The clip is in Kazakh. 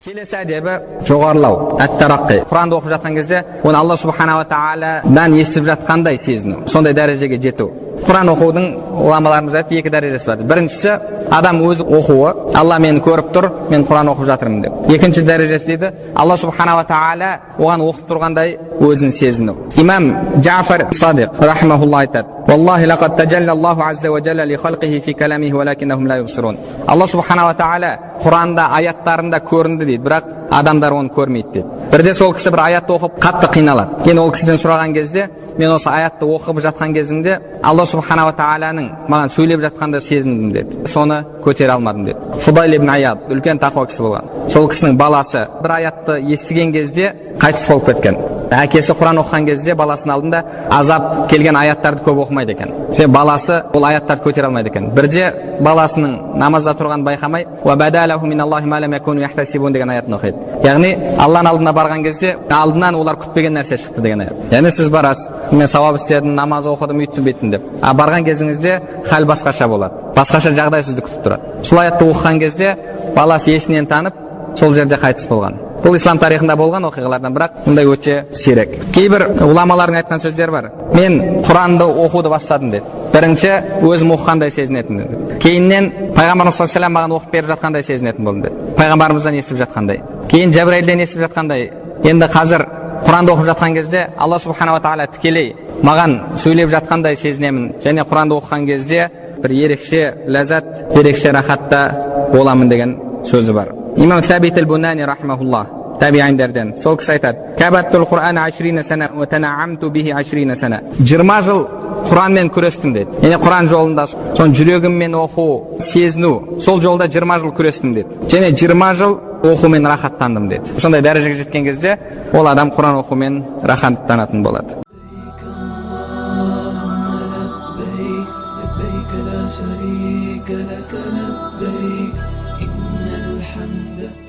Келесі әдебі жоғарылау, әт-тараққи. Құранды оқып жатқан кезде, оны Алла субхана ва тағаладан естіп жатқандай сезіну, сондай дәрежеге жету. Құран оқудың ғұламаларымыз айтты, екі дәрежесі бар. Біріншісі, адам өзі оқуы, Алла мені көріп тұр, мен Құран оқып жатырмын деп. Екінші дәрежесі дейді, Алла субхана ва тағала оған оқып тұрғандай өзін сезіну. Имам Джафар Садиқ рахимахулла айтады: "Валлахи лақад таджалла Аллаху азза ва джалла ли халқихи фи каламихи валакиннахум ла юбсирун." Алла субхана ва тағала Құранда аяттарында көрінді дейді, бірақ адамдар оны көрмейді дейді. Бірде сол кісі бір аятты оқып қатты қиналады. Кейін ол кісіден сұраған кезде, мен осы аятты оқып жатқан кезімде Алла субхана ва тағаланың маған сөйлеп жатқанда сезіндім деді. Соны көтере алмадым деді. Фудайл ибн Аяд үлкен тақуа кісі болған. Сол кісінің баласы бір аятты естіген кезде қайтыс болып кеткен. Әкесі Құран оқыған кезде баласының алдында азап келген аяттарды көп оқымайды екен. Баласы ол аяттарды көтере алмайды екен. Бірде баласының намазда тұрған байқамай "Ва бадалаху миналлахи ма лам якуну яхтасибун" деген аятын оқиды. Яғни Алланың алдына барған кезде алдынан олар күтпеген нәрсе шықты деген аят. Яғни сіз барасыз, мен сауап істедім, намаз оқыдым, үйттім, беттім деп. Барған кезіңізде хал басқаша болады. Басқаша жағдай сізді күтіп тұрады. Сол аятты оқыған кезде баласы есінен танып, сол жерде қайтыс болған. Бұл ислам тарихында болған оқиғалардан, бірақ мұндай өте сирек. Кейбір ғұламалардың айтқан сөздері бар. Мен Құранды оқуды бастадым деді. Бірінші өзім оқығандай сезінетін деді. Кейіннен пайғамбарымыз саллаллаху алейхи маған оқып беріп жатқандай сезінетін болдым деді. Пайғамбарымыздан естіп жатқандай. Кейін Жәбірәйлден естіп жатқандай. Енді қазір Құранды оқып жатқан кезде Алла субхана ва тағала тікелей маған сөйлеп жатқандай сезінемін. Және Құранды оқыған кезде бір ерекше ләззат, ерекше рахатта боламын деген сөзі бар. Имам Сабит аль-Бунани рахимахуллах табииндерден сол кісі айтады: "Кабаттул Құран 20 сана ва танаамту бихи 20 сана." 20 жыл Құранмен күрестім дейді. Яғни Құран жолында сон жүрегіммен оқу, сезіну, сол жолда 20 жыл күрестім дейді. Және 20 жыл оқумен рахаттандым дейді. Сондай дәрежеге жеткен кезде ол адам Құран оқумен рахаттанатын болады. لا شريك لك لبيك إن الحمد